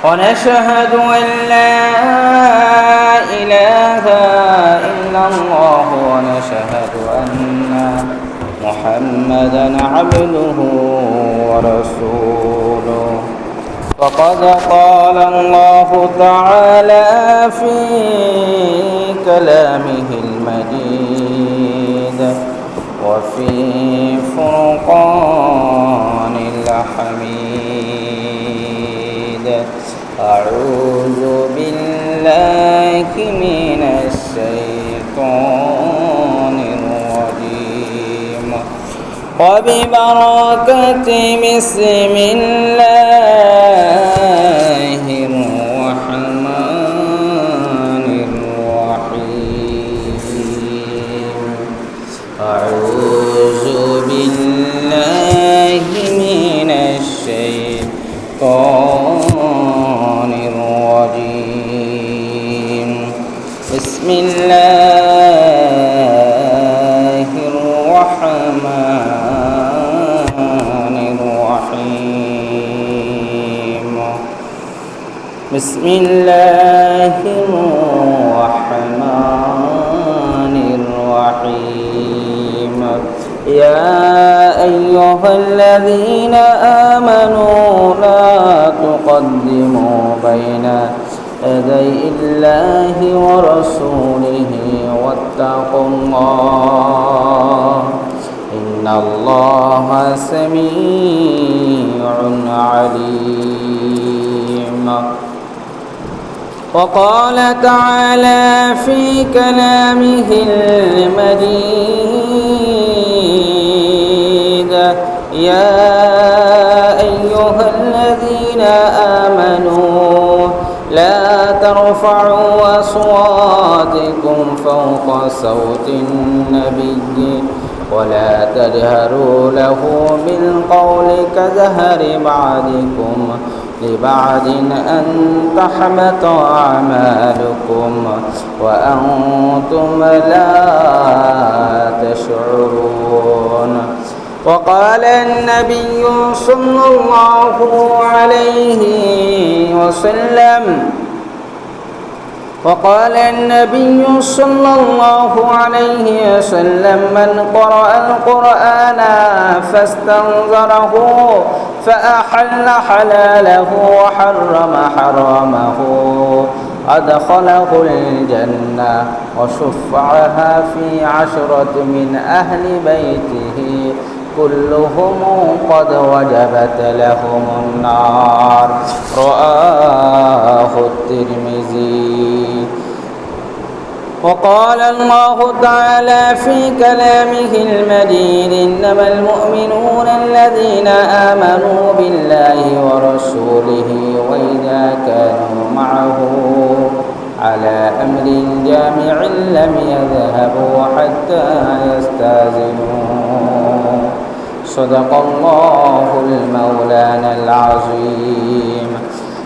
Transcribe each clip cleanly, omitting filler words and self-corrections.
ونشهد أن لا إله إلا الله ونشهد أن محمدًا عبده ورسوله فقد قال الله تعالى في كلامه المجيد وفي فرقان الحميد أعوذ بالله من الشيطان الرجيم وببركة بسم الله الرحمن الرحيم أعوذ بالله من الشيطان الرجيم بسم الله الرحمن الرحيم بسم الله الرحمن الرحيم يا أيها الذين آمنوا لا تقدموا بين يدي الله ورسوله واتقوا الله إن الله سميع عليم وقال تعالى في كلامه المجيد يا أيها الذين آمنوا لا ترفعوا أصواتكم فوق صوت النبي ولا تجهروا له بالقول كجهر بعضكم لبعض أن تحبط أعمالكم وأنتم لا تشعرون وقال النبي صلى الله عليه وسلم من قرأ القرآن فاستنظره فأحل حلاله وحرم حرامه أدخله الجنة وشفعها في 10 من أهل بيته كلهم قد وجبت لهم النار رواه الترمذي وقال الله تعالى في كلامه المجيد إنما المؤمنون الذين آمنوا بالله ورسوله وإذا كانوا معه على أمر جامع لم يذهبوا حتى يستأذنوه صدق الله المولانا العظيم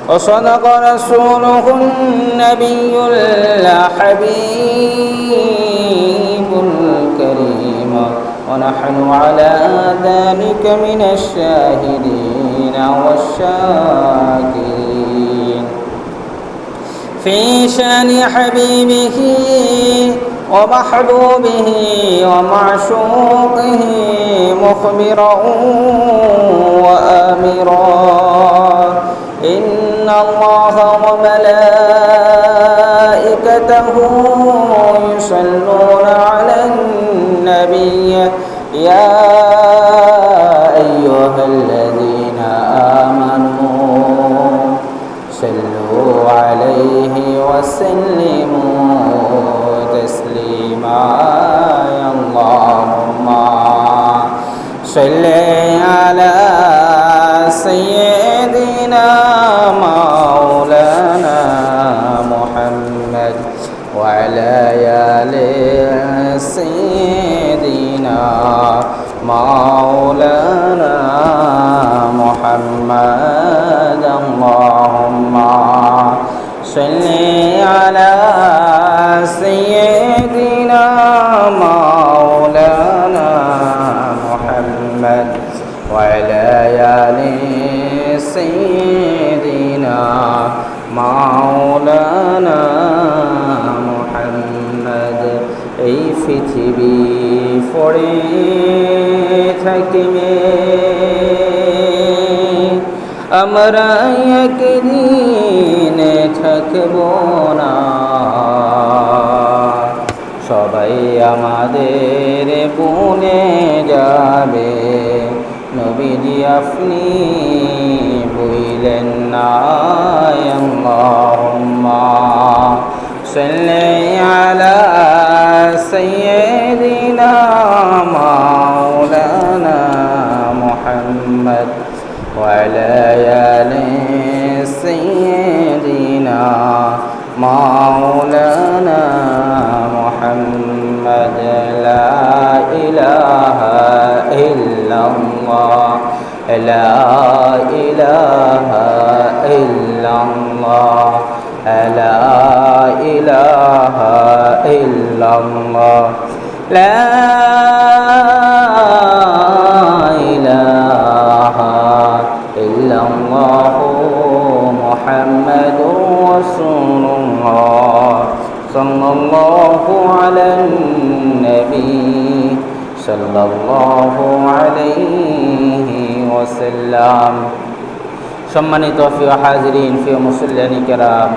وصدق رسوله النبي الحبيب الكريم ونحن على ذلك من الشاهدين والشاكرين في شان حبيبه ومحبوبه ومعشوقه مخبرا وآمرا إن الله وملائكته يصلون على النبي يا أيها الذين آمنوا صلوا عليه وسلموا تسليما اللهم صل على سيدنا مولانا محمد وعلى آل سيدنا مولانا محمد اللهم صل على سيدنا مولانا محمد وعلى آل سيدنا পড়ে থাকিবে আমরা একদিন থাকব না সবাই আমাদের ভুলে যাবে নবীজি আপনি ভুলেন না আল্লাহুম্মা সাল্লি আলা সাইয়্যিদিনা মাওলানা মুহাম্মদ ওয়া আলা আলি সাইয়্যিদিনা মাওলানা মুহাম্মদ লা ইলাহা ইল্লাল্লাহ লা ইলাহা ইল্লাল্লাহ লা ইলাহা ইল্লাল্লাহ লা ইলাহা ইল্লাল্লাহ মুহাম্মাদুর রাসূলুল্লাহ সাল্লাল্লাহু আলাইহি নবী সাল্লাল্লাহু আলাইহি ওয়াসাল্লাম। সম্মানিত প্রিয় হাজিরিন, প্রিয় মুসল্লিয়ানি কেরাম,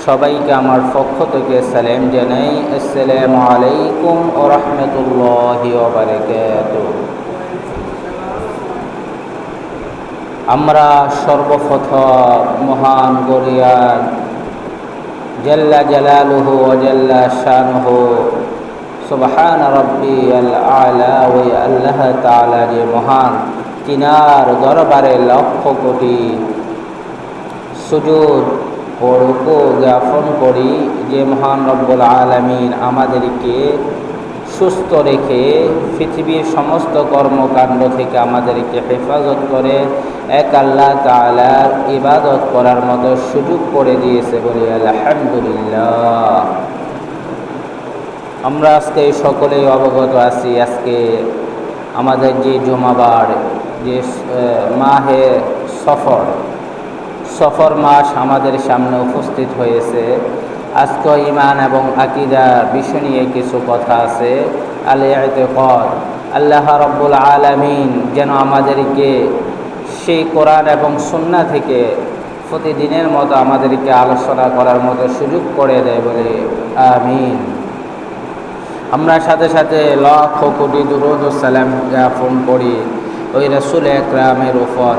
সবাইকে আমার পক্ষ থেকে সালাম জানাই। আসসালামু আলাইকুম ওয়া রাহমাতুল্লাহি ওয়া বারাকাতুহু। আমরা সর্বপ্রথম মহান গরিয়ান জাল্লা জালালুহু ওয়া জাল্লা শানুহু সুবহান রাব্বিয়াল আলা ওয়া আল্লাহ তাআলা যে মহান, তিনার দরবারে লক্ষ কোটি সুজুদ ও রুকু জ্ঞাপন করি যে মহান রব্বুল আলামিন আমাদেরকে সুস্থ রেখে পৃথিবীর সমস্ত কর্মকাণ্ড থেকে আমাদেরকে হেফাজত করে এক আল্লাহ তাআলার ইবাদত করার মতো সুযোগ করে দিয়েছে বলে আলহামদুলিল্লাহ। আমরা আজকে সকলেই অবগত আছি, আজকে আমাদের যে জুমাবার যে মাহে সফর মাস আমাদের সামনে উপস্থিত হয়েছে। আজকে ঈমান এবং আকীদার বিষয় নিয়ে কিছু কথা আছে। আল-ইতিকাদ, আল্লাহ রাব্বুল আলামিন যেন আমাদেরকে সেই কোরআন এবং সুন্নাহ থেকে প্রতিদিনের মতো আমাদেরকে আলোচনা করার মতো সুযোগ করে দেয় বলে আমিন। আমরা সাথে সাথে লক্ষ কোটি দুরূদ ও সালাম জ্ঞাপন করি ওই রাসূল আকরামের উপর,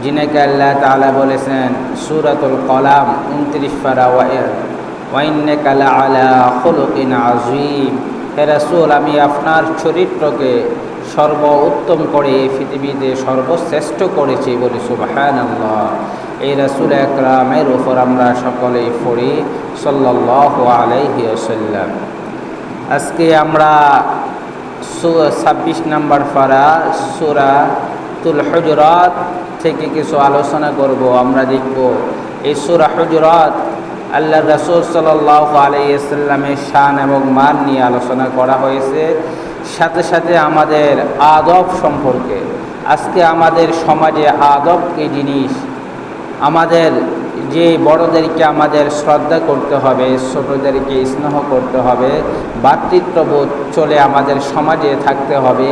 যিনাকে আল্লাহ তাআলা বলেছেন সূরাতুল কলাম 29 পারা ওয়া ইন্নাকা লাআলা খুলুকিন আযীম। হে রাসূল, আমি আপনার চরিত্রকে সর্বোত্তম করে এই পৃথিবীতে সর্বশ্রেষ্ঠ করেছি বলি সুবহানাল্লাহ। এই রাসূল আকরামের উপর আমরা সকলেই পড়ি সাল্লাল্লাহু আলাইহি ওয়াসাল্লাম। আজকে আমরা 26 নম্বর পারা সূরাতুল হুজুরাত থেকে কিছু আলোচনা করব। আমরা দেখব এই সূরা হুজুরাত আল্লাহর রাসূল সাল্লাল্লাহু আলাইহি ওয়াসাল্লামের শান এবং মান নিয়ে আলোচনা করা হয়েছে, সাথে সাথে আমাদের আদব সম্পর্কে। আজকে আমাদের সমাজে আদব কি জিনিস, আমাদের যে বড়দেরকে আমাদের শ্রদ্ধা করতে হবে, ছোটদেরকে স্নেহ করতে হবে, ভ্রাতৃত্ববোধ চলে আমাদের সমাজে থাকতে হবে,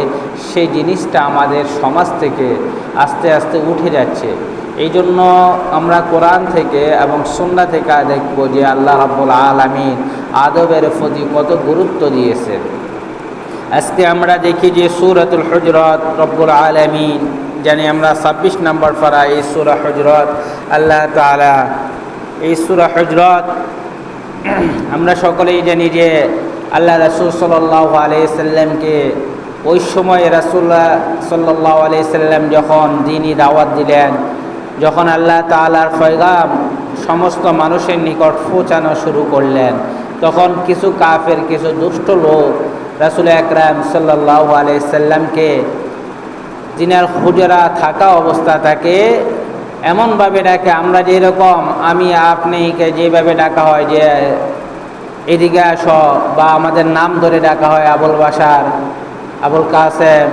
সেই জিনিসটা আমাদের সমাজ থেকে আস্তে আস্তে উঠে যাচ্ছে। এই জন্য আমরা কোরআন থেকে এবং সুন্নাহ থেকে দেখব যে আল্লাহ রাব্বুল আলামিন আদবের প্রতি কত গুরুত্ব দিয়েছেন। আজকে আমরা দেখি যে সূরাতুল হুজুরাত রব্বুল আলামিন জানি আমরা 26 নম্বর পারা এই সূরা হুজুরাত আল্লাহ তাআলা এই সূরা হুজুরাত আমরা সকলেই জানি যে আল্লাহ রাসূল সাল্লাল্লাহু আলাইহি সাল্লামকে ওই সময় রাসূলুল্লাহ সাল্লাল্লাহু আলাইহি সাল্লাম যখন দ্বীনি দাওয়াত দিলেন, যখন আল্লাহ তাআলার পয়গাম সমস্ত মানুষের নিকট পৌঁছানো শুরু করলেন, তখন কিছু কাফের, কিছু দুষ্ট লোক রাসূল আকরাম সাল্লাল্লাহু আলাইহি সাল্লামকে যিনার হুজরা থাকা অবস্থা তাকে এমনভাবে ডাকে, আমরা যেরকম আমি আপনিকে যেভাবে ডাকা হয় যে এদিকে আসো, বা আমাদের নাম ধরে ডাকা হয় আবুল বাশার, আবুল কাসেম,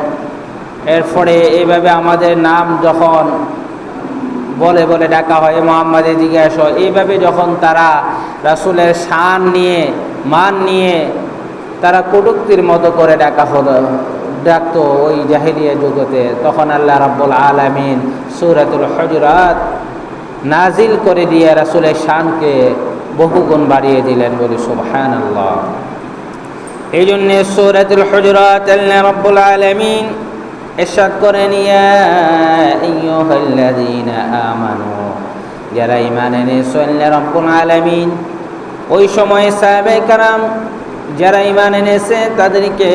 এরপরে এইভাবে আমাদের নাম যখন বলে বলে ডাকা হয় মুহাম্মদ এদিকে আসো, এইভাবে যখন তারা রাসূলের শান নিয়ে মান নিয়ে তারা কটূক্তির মতো করে ডাকতো ওই জাহেলিয়া যুগতে, তখন আল্লাহ রাব্বুল আলামিন সূরাতুল হুজুরাত নাজিল করে দিয়ে রাসূলের শানকে বহুগুণ বাড়িয়ে দিলেন, বলি সুবহানাল্লাহ। এই জন্য সূরাতুল হুজুরাত আল্লাহ রাব্বুল আলামিন ইরশাদ করেন, ইয়া আইয়ুহাল্লাযীনা আমানু, যারা ঈমান এনেছো, আল্লাহ রাব্বুল আলামিন ওই সময় সাহাবায়ে কেরাম যারা ঈমান এনেছে তাদেরকে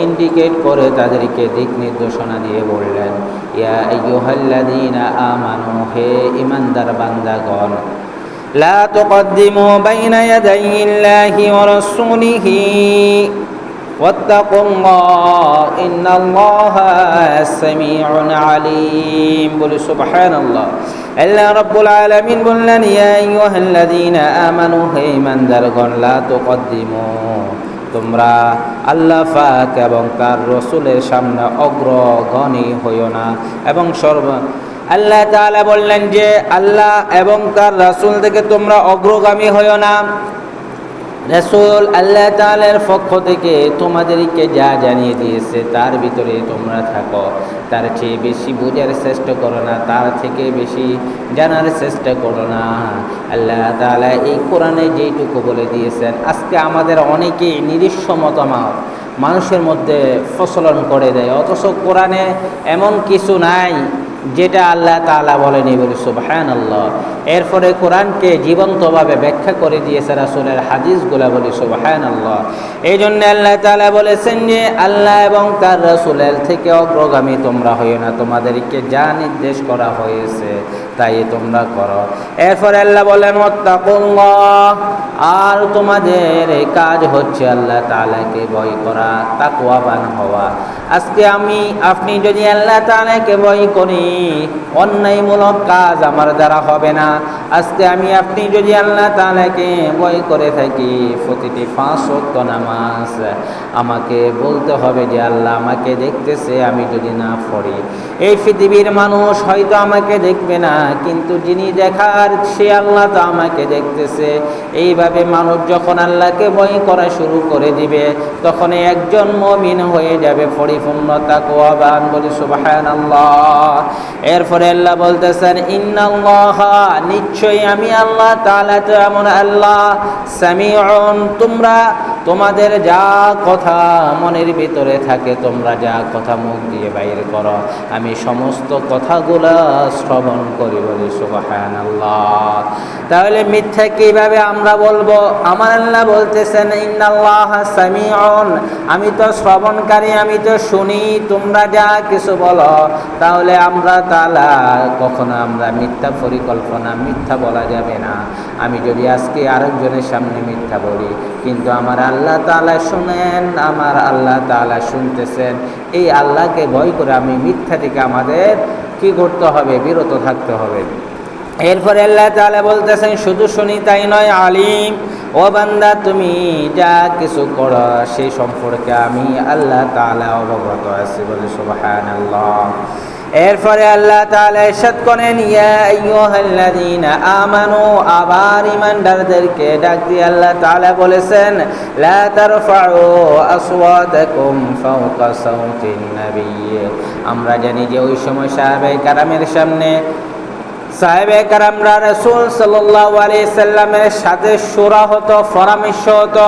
ইন্ডিকেট করে, তাদেরকে দিক নির্দেশনা দিয়ে বললেন, ইয়া আইয়ুহাল্লাযীনা আমানু, হে ঈমানদার বান্দাগণ, লা তুকদ্দিমু বাইনা ইয়াদাইল্লাহি ওয়া রাসূলিহি ওয়াত্তাকুল্লাহ ইন্নাল্লাহা সামিউন আলীম, বলি সুবহানাল্লাহ। আল্লাহ রাব্বুল আলামিন বললেন, ইয়া আইয়ুহাল্লাযীনা আমানু, হে ঈমানদারগণ, লা তুকদ্দিমু, তোমরা আল্লাহ পাক এবং তার রাসূলের সামনে অগ্রগণী হইও না। এবং আল্লাহ তাআলা বললেন যে আল্লাহ এবং তার রাসূল থেকে তোমরা অগ্রগামী হইও না। রাসূল আল্লাহ তাআলার পক্ষ থেকে তোমাদেরকে যা জানিয়ে দিয়েছে তার ভিতরে তোমরা থাকো, তার চেয়ে বেশি বোঝার চেষ্টা করো না, তার থেকে বেশি জানার চেষ্টা করো না। আল্লাহ তাআলা এই কোরআনে যেইটুকু বলে দিয়েছেন, আজকে আমাদের অনেকেই নিজস্ব মতামত মানুষের মধ্যে প্রচলন করে দেয়, অথচ কোরআনে এমন কিছু নাই যেটা আল্লাহ তাআলা বলেনি, বলি সুবহানাল্লাহ। এরপরে কোরআনকে জীবন্তভাবে ব্যাখ্যা করে দিয়েছে রাসূলের হাদিসগুলা, বলি সুবহানাল্লাহ। এই জন্য আল্লাহ তাআলা বলেছেন যে আল্লাহ এবং তার রাসূলের থেকে অগ্রগামী তোমরা হইও না, তোমাদেরকে যা নির্দেশ করা হয়েছে তাই তোমরা করো। এরপরে আল্লাহ বলেন, ওয়াত্তাকুল্লাহ, আর তোমাদের কাজ হচ্ছে আল্লাহ তাআলাকে ভয় করা, তাকওয়াবান হওয়া। আজকে আপনি যদি আল্লাহ তাআলাকে ভয় করি, অন্যায়মূলক কাজ আমার দ্বারা হবে না। আজকে আপনি যদি আল্লাহ তাআলাকে ভয় করে থাকি, প্রতিটি 5 ওয়াক্ত নামাজ আমাকে বলতে হবে যে আল্লাহ আমাকে দেখতেছে, আমি যদি না পড়ি এই পৃথিবীর মানুষ হয়তো আমাকে দেখবে না, কিন্তু যিনি দেখার সে আল্লাহ তো আমাকে দেখতেছে। এইভাবে মানুষ যখন আল্লাহকে ভয় করা শুরু করে দিবে, তখন একজন মুমিন হয়ে যাবে পরিপূর্ণ তাকওয়াবান, বলি সুবহানাল্লাহ। এরপরে আল্লাহ বলতেছেন, ইন্নাল্লাহা, নিশ্চয়ই আমি আল্লাহ তাআলা তো এমন আল্লাহ, সামিউন, তোমাদের যা কথা মনের ভিতরে থাকে, তোমরা যা কথা মুখ দিয়ে বাইর করো, আমি সমস্ত কথাগুলা শ্রবণ করি, বলি সুবহানাল্লাহ। তাহলে মিথ্যা কিভাবে আমরা বলবো? আমার আল্লাহ বলতেছেন, ইন্নাল্লাহা সামিউন, আমি তো শ্রবণকারী, আমি তো শুনি তোমরা যা কিছু বলো। তাহলে আমরা তাআলা কখনো আমরা মিথ্যা পরিকল্পনা, মিথ্যা বলা যাবে না। আমি যদি আজকে আরেকজনের সামনে মিথ্যা বলি, কিন্তু আমার আল্লাহ তাআলা শুনেন, আমার আল্লাহ তাআলা শুনতেছেন, এই আল্লাহকে ভয় করে আমি মিথ্যা থেকে আমাদের কি করতে হবে? বিরত থাকতে হবে। এরপরে আল্লাহ তাআলা বলতেছেন, শুধু শুনি তাই নয়, আলিম, ও বান্দা তুমি যা কিছু করো সেই সম্পর্কে আমি আল্লাহ তাআলা অবগত আছি, বলে সুবহানাল্লাহ। এরপরে আল্লাহ তাআলা ইরশাদ করেন, ইয়া আইয়ুহাল্লাযীনা আমানু, আবার ঈমানদারদেরকে ডাক দিয়ে আল্লাহ তাআলা বলেছেন, লা তারফাউ আসওয়াতাকুম ফাওকা সাওতিন নবী। আমরা জানি যে ওই সময় সাহাবায়ে কেরামের সামনে সাহাবায়ে কেরামরা রাসূল সাল্লাল্লাহু আলাইহি সাল্লামের সাথে শূরা হতো, পরামর্শ হতো।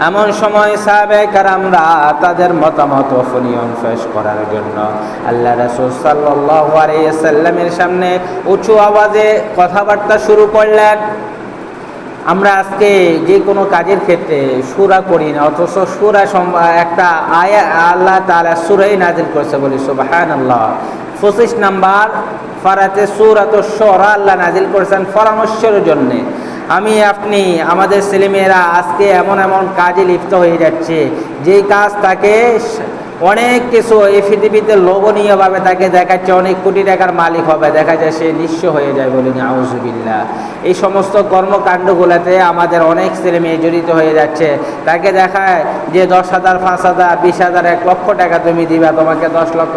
এমন সময় সাহাবায়ে কেরামরা তাদের মতামত ওপেনিয়ন পেশ করার জন্য আল্লাহ রাসূল সাল্লাল্লাহু আলাইহি সাল্লামের সামনে উঁচু আওয়াজে কথাবার্তা শুরু করলেন। আমরা আজকে যে কোনো কাজের ক্ষেত্রে সূরা করি না, অথচ সূরা একটা আয়াত আল্লাহ তাআলা সূরাই নাযিল করেছে, বলি সুবহানাল্লাহ। 25 নাম্বার ফারাতে সূরাতুশ শুরা আল্লাহ নাযিল করেছেন পরামর্শের জন্যে। আপনি আমাদের ছেলেমেয়েরা আজকে এমন এমন কাজে লিপ্ত হয়ে যাচ্ছে, যেই কাজ তাকে অনেক কিছু এই পৃথিবীতে লোভনীয়ভাবে তাকে দেখাচ্ছে, অনেক কোটি টাকার মালিক হবে, দেখা যায় সে নিঃস্ব হয়ে যায়, বলি নাউযুবিল্লাহ। এই সমস্ত কর্মকাণ্ডগুলোতে আমাদের অনেক ছেলে মেয়ে জড়িত হয়ে যাচ্ছে। তাকে দেখায় যে 10,000, 5,000, 20,000, 1 লক্ষ টাকা তুমি দিবা, তোমাকে 10 লক্ষ,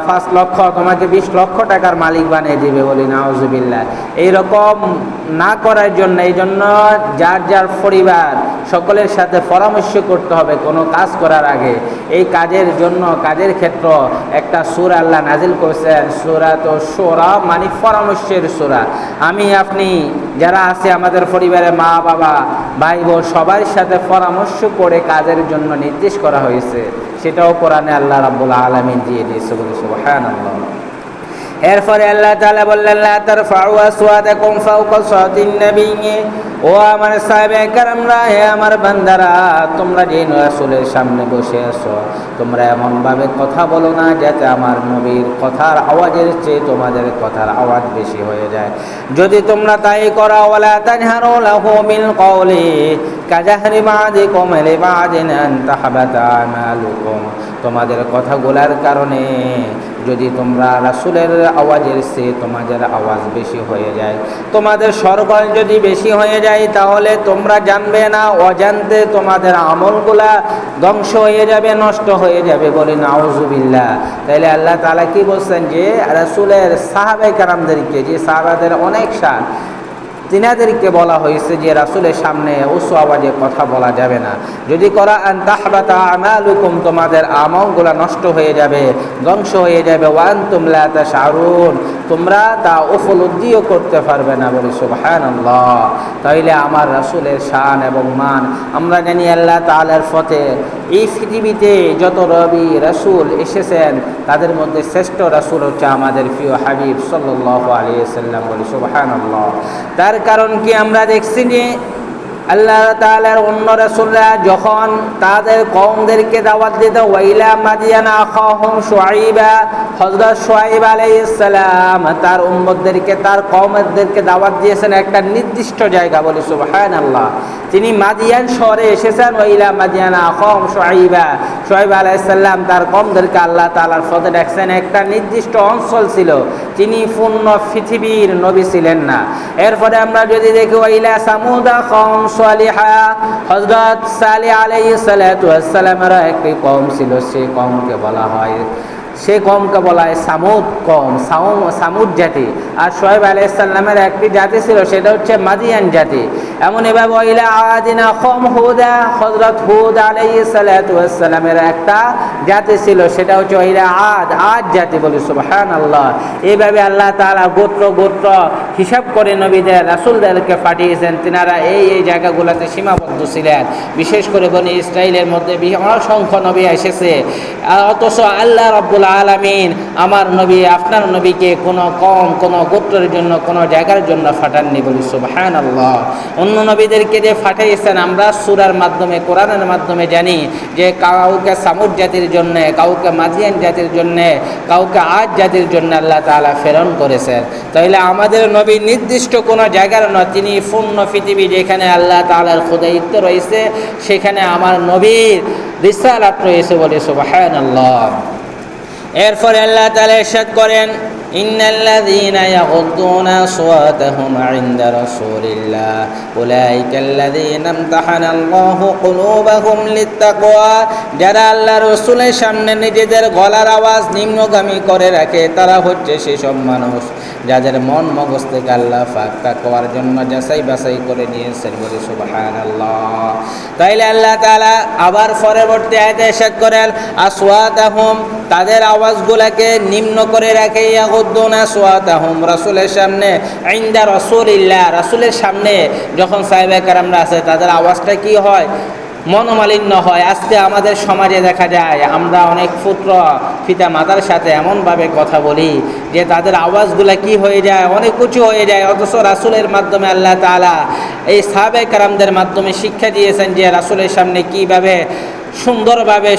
5 লক্ষ, তোমাকে 20 লক্ষ টাকার মালিক বানিয়ে দিবে, বলি নাউযুবিল্লাহ। এইরকম না করার জন্য, এই জন্য যার যার পরিবার সকলের সাথে পরামর্শ করতে হবে কোনো কাজ করার আগে। এই কাজের জন্য কাজের ক্ষেত্র একটা সূরা আল্লাহ নাজিল করেছেন, সূরাতুশ শুরা, মানে পরামর্শের সূরা। আমি আপনি যারা আছে আমাদের পরিবারে মা বাবা ভাই বোন সবার সাথে পরামর্শ করে কাজের জন্য নির্দেশ করা হয়েছে, সেটাও কোরআনে আল্লাহ রাব্বুল আলামিন দিয়ে দিয়েছে, বলে সুবহানাল্লাহ। এরপরে আল্লাহ তাআলা বললেন, লা তারফাউ আসওয়াতাকুম ফাওকা সাওতিন নবী, ও আমার সাহাবে কেরামরা, হে আমার বান্দারা, তোমরা যে রাসূলের সামনে বসে আছো তোমরা এমনভাবে কথা বলো না যাতে আমার নবীর কথার আওয়াজের চেয়ে তোমাদের কথার আওয়াজ বেশি হয়ে যায়। যদি তোমরা তাই করো, ওয়ালা তাজহারু লাহু বিল কওলি কাজাহরি বা'দিকুম লিবা'দিন আন তাহবাতা আমালুকুম, তোমাদের কথাগুলার কারণে যদি তোমরা রাসূলের আওয়াজের চেয়ে তোমাদের আওয়াজ বেশি হয়ে যায়, তোমাদের স্বরগল যদি বেশি হয়ে যায়, তাহলে তোমরা জানবে না অজান্তে তোমাদের আমলগুলা ধ্বংস হয়ে যাবে, নষ্ট হয়ে যাবে, বলে নাউজুবিল্লাহ। তাইলে আল্লাহ তাআলা কি বলছেন যে রাসূলের সাহাবায়ে কেরামদেরকে, যে সাহাবাদের অনেক শান, তিনাদেরকে বলা হয়েছে যে রাসূলের সামনে উচ্চ আওয়াজে কথা বলা যাবে না। যদি করা আন তাহবাতা আমালুকুম, তোমাদের আমলগুলো নষ্ট হয়ে যাবে, ধ্বংস হয়ে যাবে, ওয়া আনতুম লা তাশআরুন, তোমরা তা উপলব্ধিও করতে পারবে না, বলে সুবহানাল্লাহ। তাইলে আমার রাসূলের শান এবং মান আমরা জানি। আল্লাহ তাআলার পথে এই পৃথিবীতে যত নবী রাসূল এসেছেন তাদের মধ্যে শ্রেষ্ঠ রাসূল হচ্ছে আমাদের প্রিয় হাবিব সাল্লাল্লাহু আলাইহি ওয়াসাল্লাম, বলে সুবহানাল্লাহ। তার কারণ কি, আমরা দেখছি যে আল্লাহ তাআলার অন্য রাসূলরা যখন তাদের কওমদেরকে দাওয়াত দিত, ওয়াইলা মাদিয়ানা আখাহুম শুআইবা, হযরত শুআইব আলাইহিস সালাম তার উম্মতদেরকে, তার কওমদেরকে দাওয়াত দিয়েছেন একটা নির্দিষ্ট জায়গা, বলে সুবহানাল্লাহ। তিনি মাদিয়ান শহরে এসেছেন, ওয়াইলা মাদিয়ানা আখাহুম শুআইবা, শুআইব আলাইহিস সালাম তার কওমদেরকে আল্লাহ তাআলার পথে ডাকছেন। একটা নির্দিষ্ট অঞ্চল ছিল, তিনি পূর্ণ পৃথিবীর নবী ছিলেন না। এরপরে আমরা যদি দেখি, ওয়াইলা সামুদা কওম সালিহা, হযরত সালেহ আলাইহিস সালাতু ওয়াস সালামের একটি কওম ছিল, সেই কওমকে বলা হয় সামুদ কওম, সামুদ জাতি। আর শুআইব আলাইহিস সালামের একটি জাতি ছিল, সেটা হচ্ছে মাদিয়ান জাতি। এমন এভাবে ওয়াইলা আদিনা কওম হুদা, হযরত হুদ আলাইহিস সালাতু ওয়াস সালামের একটা জাতি ছিল, সেটা হচ্ছে ওয়াইলা আদ জাতি, বলে সুবহানাল্লাহ। এইভাবে আল্লাহ তাআলা গোত্র গোত্র হিসাব করে নবীদের রাসূলদেরকে পাঠিয়েছেন। তিনারা এই জায়গাগুলোতে সীমাবদ্ধ ছিলেন। বিশেষ করে বনি ইসরাইলের মধ্যে অসংখ্য নবী এসেছে, অথচ আল্লাহ রাব্বুল আলামিন আমার নবী, আপনার নবীকে কোনো কম, কোনো গোত্রের জন্য, কোনো জায়গার জন্য ফাটাননি, বলি সুবহানাল্লাহ। অন্য নবীদেরকে যে ফাটাইয়েছেন আমরা সূরার মাধ্যমে, কোরআনের মাধ্যমে জানি যে কাউকে সামুদ জাতির জন্যে, কাউকে মাদিয়ান জাতির জন্যে, কাউকে আদ জাতির জন্য আল্লাহ তাআলা প্রেরণ করেছেন। তাইলে আমাদের নবী নির্দিষ্ট কোনো জায়গার নয়, তিনি পূর্ণ পৃথিবী যেখানে আল্লাহ তাআলার খোদাইত্ব রয়েছে সেখানে আমার নবীর রিসালাত রয়েছে, বলে সুবহানাল্লাহ। এরপরে আল্লাহ তাআলা ইরশাদ করেন, ইন্নাল্লাযীনা ইয়াগুদ্দুনা আসওয়াতাহুম ইনদা রাসূলিল্লাহ উলাইকাল্লাযীনা ইমতাহানাল্লাহু কুলুবাহুম লিত্তাকওয়া, যারা আল্লাহর রাসূলের সামনে নিজেদের গলার আওয়াজ নিম্নগামী করে রাখে তারা হচ্ছে সেসব মানুষ যাদের মন মগজ থেকে আল্লাহ পাক তাকওয়ার জন্য যাচাই বাছাই করে নিয়েছেন, বলে সুবহানাল্লাহ। তাইলে আল্লাহ তাআলা আবার পরবর্তী আয়াতে ইরশাদ করেন, আসওয়াতাহুম, তাদের আওয়াজগুলোকে নিম্ন করে রাখে, ইয়াগুদ্দুনা আসওয়াতাহুম, রাসূলের সামনে, ইনদা রাসূলিল্লাহ, রাসূলের সামনে যখন সাহাবায়ে কেরামরা আছে তাদের আওয়াজটা কি হয়, মনোমালিন্য হয়। আজকে আমাদের সমাজে দেখা যায় আমরা অনেক পুত্র পিতা মাতার সাথে এমনভাবে কথা বলি যে তাদের আওয়াজগুলো কি হয়ে যায়, অনেক উঁচু হয়ে যায়। অথচ রাসূলের মাধ্যমে আল্লাহ তাআলা এই সাহাবায়ে কেরামদের মাধ্যমে শিক্ষা দিয়েছেন যে রাসূলের সামনে কীভাবে সুন্দরভাবে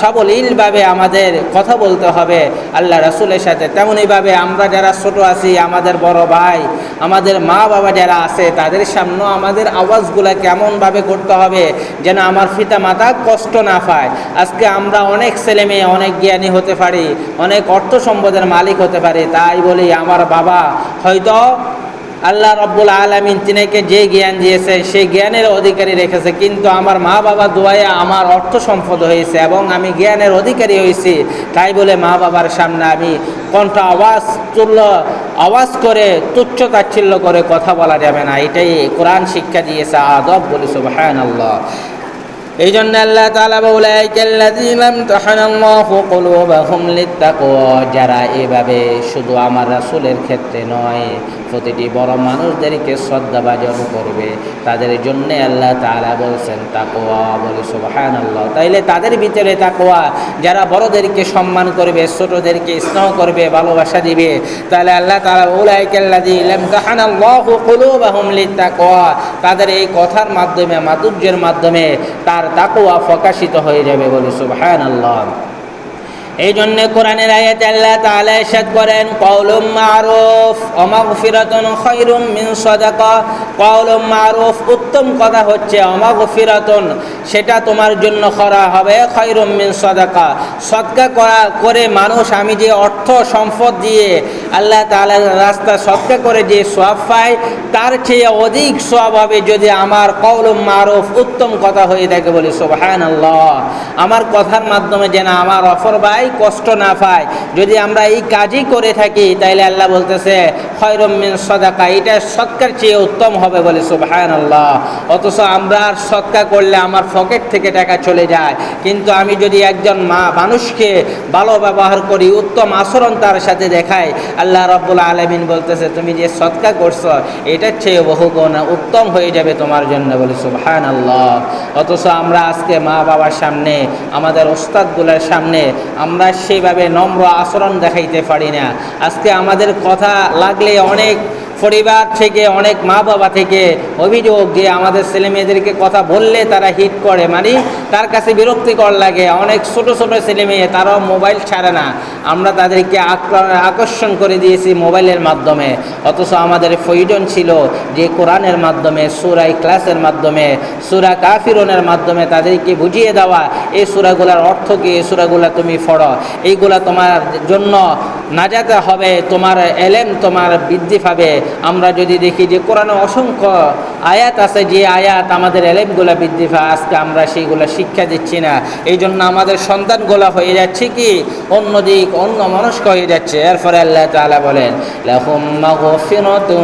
সাবলীলভাবে আমাদের কথা বলতে হবে আল্লাহ রাসূলের সাথে। তেমনইভাবে আমরা যারা ছোট আছি, আমাদের বড় ভাই, আমাদের মা বাবা যারা আছে তাদের সামনেও আমাদের আওয়াজগুলো কেমনভাবে করতে হবে যেন আমার পিতা মাতা কষ্ট না পায়। আজকে আমরা অনেক ছেলে মেয়ে অনেক জ্ঞানী হতে পারি, অনেক অর্থ সম্পদের মালিক হতে পারি, তাই বলি আমার বাবা হয়তো আল্লাহ রাব্বুল আলামিন তিনাকে যে জ্ঞান দিয়েছে সেই জ্ঞানের অধিকারী রেখেছে, কিন্তু আমার মা বাবা দোয়ায় আমার অর্থ সম্পদ হয়েছে এবং আমি জ্ঞানের অধিকারী হয়েছি। তাই বলে মা বাবার সামনে আমি কণ্ঠ আওয়াজ তুলল আওয়াজ করে তুচ্ছ তাচ্ছিল্য করে কথা বলা যাবে না। এটাই কোরআন শিক্ষা দিয়েছে, আদব বলি সুবহানাল্লাহ। এই জন্য আল্লাহ তাআলা উলাইকাল্লাযীনা ইমতাহানাল্লাহু কুলুবাহুম লিত্তাকওয়া, যারা এভাবে শুধু আমার রাসূলের ক্ষেত্রে নয় প্রতিটি বড় মানুষদেরকে শ্রদ্ধাভাজন করবে, তাদের জন্য আল্লাহ তাআলা বলছেন তাকওয়া, বলে সুবহানাল্লাহ। তাইলে তাদের ভিতরে তাকওয়া, যারা বড়দেরকে সম্মান করবে, ছোটদেরকে স্নেহ করবে, ভালোবাসা দিবে, তাহলে আল্লাহ তাআলা উলাইকাল্লাযীনা ইমতাহানাল্লাহু কুলুবাহুম লিত্তাকওয়া, তাদের এই কথার মাধ্যমে, মাধুর্যের মাধ্যমে তার তাকওয়া প্রকাশিত হয়ে যাবে, বলে সুবহানাল্লাহ। এই জন্য কোরআনের আয়াতে আল্লাহ তাআলা ইরশাদ করেন, কওলুম মারুফ ওয়া মাগফিরাতুন খায়রুম মিন সাদাকা। কওলুম মারুফ, উত্তম কথা হচ্ছে, ওয়া মাগফিরাতুন, সেটা তোমার জন্য করা হবে, খায়রুম মিন সাদাকা, সদকা করে মানুষ, আমি যে অর্থ সম্পদ দিয়ে আল্লাহ তাআলার রাস্তা সদকা করে যে সওয়াব পায়, তার চেয়ে অধিক সওয়াব হবে যদি আমার কওলুম মারুফ, উত্তম কথা হয়ে থাকে, বলে সুবহানাল্লাহ। আমার কথার মাধ্যমে যেন আমার অপর ভাই কষ্ট না পায়, যদি আমরা এই কাজই করে থাকি, তাইলে আল্লাহ বলতেছে খায়রুম মিন সাদাকা, এটা সদকার চেয়ে উত্তম হবে, বলে সুবহানাল্লাহ। অথচ আমরা সদকা করলে আমার পকেট থেকে টাকা চলে যায়, কিন্তু আমি যদি একজন মানুষকে ভালো ব্যবহার করি, উত্তম আচরণ তার সাথে দেখাই, আল্লাহ রাব্বুল আলামিন বলতেছে তুমি যে সদকা করছো এটার চেয়ে বহু গুণ উত্তম হয়ে যাবে তোমার জন্য, বলে সুবহানাল্লাহ। অথচ আমরা আজকে মা বাবার সামনে, আমাদের ওস্তাদগুলোর সামনে আমরা সেইভাবে নম্র আচরণ দেখাইতে পারি না। আজকে আমাদের কথা লাগলে অনেক পরিবার থেকে, অনেক মা বাবা থেকে অভিযোগ যে আমাদের ছেলে মেয়েদেরকে কথা বললে তারা হিট করে, মানে তার কাছে বিরক্তিকর লাগে। অনেক ছোট ছোট ছেলে মেয়ে, তারাও মোবাইল ছাড়ে না, আমরা তাদেরকে আকর্ষণ করে দিয়েছি মোবাইলের মাধ্যমে। অথচ আমাদের প্রয়োজন ছিল যে কোরআনের মাধ্যমে, সূরা ইখলাসের মাধ্যমে, সূরা কাফিরুনের মাধ্যমে তাদেরকে বুঝিয়ে দেওয়া, এই সূরাগুলোর অর্থ কি, এই সূরাগুলো তুমি পড়ো, এইগুলা তোমার জন্য নাজাতে হবে, তোমার এলেম তোমার বৃদ্ধি পাবে। আমরা যদি দেখি যে কোরআনে অসংখ্য আয়াত আছে, যে আয়াত আমাদের এলেমগুলা বৃদ্ধি পায়, আজকে আমরা সেইগুলো শিক্ষা দিচ্ছি না। এই জন্য আমাদের সন্তানগুলো হয়ে যাচ্ছে কি অন্যদিক, অন্য মনস্ক হয়ে যাচ্ছে। এরপরে আল্লাহ তাআলা বলেন লাহুম মাগফিরাতুন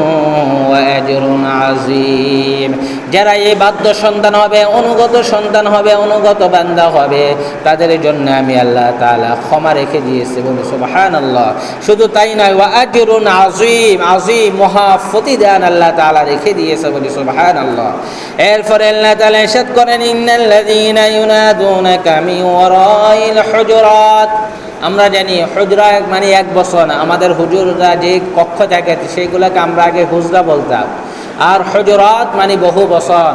ওয়া আজরুন আযীম, যারা এই বাধ্য সন্তান হবে, অনুগত সন্তান হবে, অনুগত বান্দা হবে, তাদের জন্য আমি আল্লাহ তাআলা ক্ষমা রেখে দিয়েছি, বলে সুবহানাল্লাহ। শুধু তাই নয়, ওয়া আজরুন আযীম, আযীম মহা প্রতিদান আল্লাহ তাআলা রেখে দিয়েছে, বলে সুবহানাল্লাহ। এরপরে আল্লাহ তাআলা ইরশাদ করেন ইন্নাল্লাযীনা ইউনাদুনাকা মিন ওয়ারাইল হুজুরাত। আমরা জানি হুজরা মানে এক বছর, আমাদের হুজুররা যে কক্ষ থাকে সেইগুলোকে আমরা আগে হুজরা বলতাম, আর হুজুরাত মানে বহু বছর,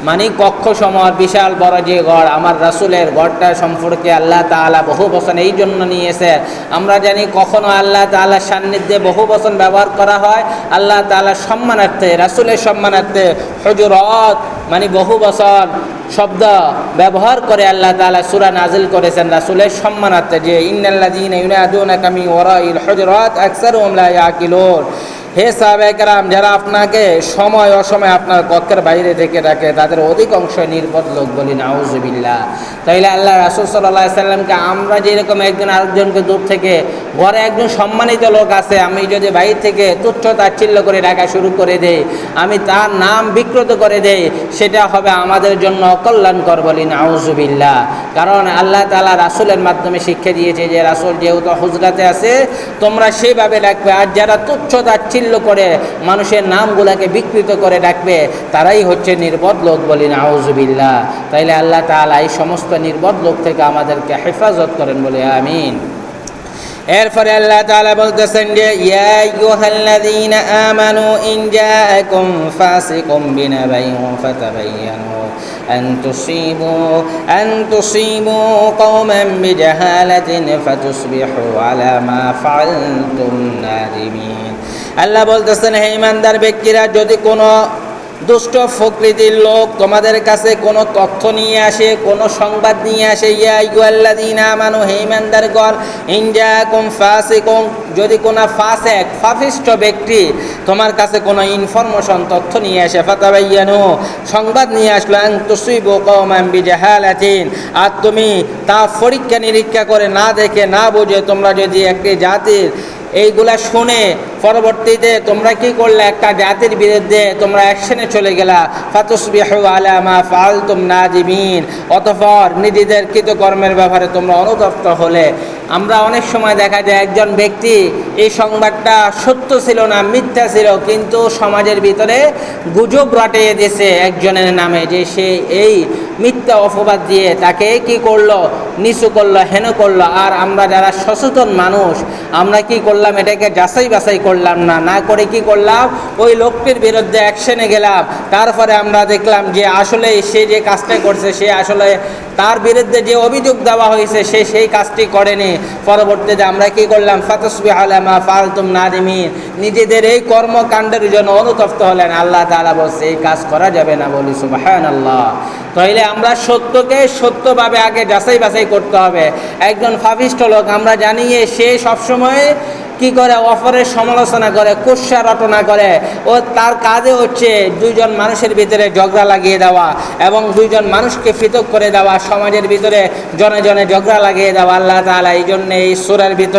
মানে কক্ষ সময় বিশাল বড় যে ঘর, আমার রাসূলের ঘরটা সম্পর্কে আল্লাহ তাআলা বহু বচন এই জন্য নিয়েছে। আমরা জানি কখনো আল্লাহ তাআলার সান্নিধ্যে বহু বচন ব্যবহার করা হয় আল্লাহ তাআলার সম্মানার্থে, রাসূলের সম্মানার্থে। হুজুরাত মানে বহু বচন শব্দ ব্যবহার করে আল্লাহ তাআলা সূরা নাজিল করেছেন রাসূলের সম্মানার্থে, যে ইন্নাল্লাযীনা ইউনাদুনাকা মিন ওয়ারাইল হুজুরাত আকসারুহুম লা ইয়াকিলুন। হে সাহাবায়ে কেরাম, যারা আপনাকে সময় অসময় আপনার কক্ষের বাইরে থেকে ডাকে, তাদের অধিকাংশ নির্বোধ লোক, বলি নাউযুবিল্লাহ। তাইলে আল্লাহ রাসূল সাল্লাল্লাহু আলাইহি সাল্লামকে আমরা যেরকম একজন আরেকজনকে দূর থেকে, ঘরে একজন সম্মানিত লোক আছে, আমি যদি বাইরে থেকে তুচ্ছ তাচ্ছিল্য করে ডাকা শুরু করে দেই, আমি তার নাম বিকৃত করে দেই, সেটা হবে আমাদের জন্য অকল্যাণকর, বলি নাউযুবিল্লাহ। কারণ আল্লাহ তাআলা রাসূলের মাধ্যমে শিক্ষা দিয়েছে যে রাসূল যেহেতু হুজরাতে আছে, তোমরা সেভাবে ডাকবে। আর যারা তুচ্ছ তাচ্ছিল্য করে মানুষের নামগুলাকে বিকৃত করে ডাকবে, তারাই হচ্ছে নির্বোধ লোক, বলি নাউযুবিল্লাহ। তাইলে আল্লাহ তাআলা এই সমস্ত নির্বোধ লোক থেকে আমাদেরকে হেফাজত করেন, বলে আমিন। এরপরে আল্লাহ তাআলা বলতেছেন যে ইয়া আইয়ুহাল্লাযীনা আমানু ইন জাআকুম ফাসিকুম বিনাবাইন ফাতাবায়ানু আন তুসিবু কওমান বিজাহালাতিন ফাতুসবিহু আলা মা ফাআলতুম নাদিমিন। আল্লাহ বলতেছেন, হে ঈমানদার ব্যক্তিরা, যদি কোনো দুষ্ট প্রকৃতির লোক তোমাদের কাছে কোনো তথ্য নিয়ে আসে, কোনো সংবাদ নিয়ে আসে, ইয়া আইয়ুহাল্লাযীনা আমানু, হে ঈমানদারগণ, ইন জাআকুম ফাসিকুন, যদি কোনো ফাসিক পাপিষ্ঠ ব্যক্তি তোমার কাছে কোনো ইনফরমেশন তথ্য নিয়ে আসে, ফাতাবায়ানু, সংবাদ নিয়ে আসলো, আন তুসিবু কওমান বিজাহালাতিন, আর তুমি তা পরীক্ষা নিরীক্ষা করে না দেখে না বুঝে তোমরা যদি একটি জাতির এইগুলা শুনে পরবর্তীতে তোমরা কি করলে, একটা জাতির বিরুদ্ধে তোমরা অ্যাকশনে চলে গেলা। ফাতুসবিহু আলা মা ফাআলতুম নাদিমিন, অতঃপর নিজেদের কৃতকর্মের ব্যাপারে তোমরা অনুতপ্ত হলে। আমরা অনেক সময় দেখা যায় একজন ব্যক্তি এই সংবাদটা সত্য ছিল না, মিথ্যা ছিল, কিন্তু সমাজের ভিতরে গুজব রটিয়ে দিয়েছে একজনের নামে, যে সে এই মিথ্যা অপবাদ দিয়ে তাকে কি করলো, নিচু করলো, হেন করলো। আর আমরা যারা সচেতন মানুষ, আমরা কি করলাম, এটাকে যাচাই বাছাই করলাম না, না করে কি করলাম, ওই লোকটির বিরুদ্ধে অ্যাকশনে গেলাম। তারপরে আমরা দেখলাম যে আসলে সে যে কাজটা করছে, সে আসলে তার বিরুদ্ধে যে অভিযোগ দেওয়া হয়েছে সে সেই কাজটি করেনি। পরবর্তীতে আমরা কি করলাম, ফাতাসবিহু আলা মা ফাআলতুম নাদিমিন, নিজেদের এই কর্মকাণ্ডের জন্য অনুতপ্ত হলেন। আল্লাহ তাআলা বলছে এই কাজ করা যাবে না, বলি সুবহানাল্লাহ। তাইলে আমরা সত্যকে সত্যভাবে আগে যাচাই বাছাই করতে হবে। একজন পাপিষ্ঠ লোক আমরা জানি সে সবসময় কি করে, অপরের সমালোচনা করে, কুৎসা রটনা করে। ও তার কাজে হচ্ছে দুইজন মানুষের ভিতরে ঝগড়া লাগিয়ে দেওয়া এবং দুইজন মানুষকে পৃথক করে দেওয়া, সমাজের ভিতরে জনে জনে ঝগড়া লাগিয়ে দেওয়া। আল্লাহ তাআলা এই জন্য এই সূরার ভিতরে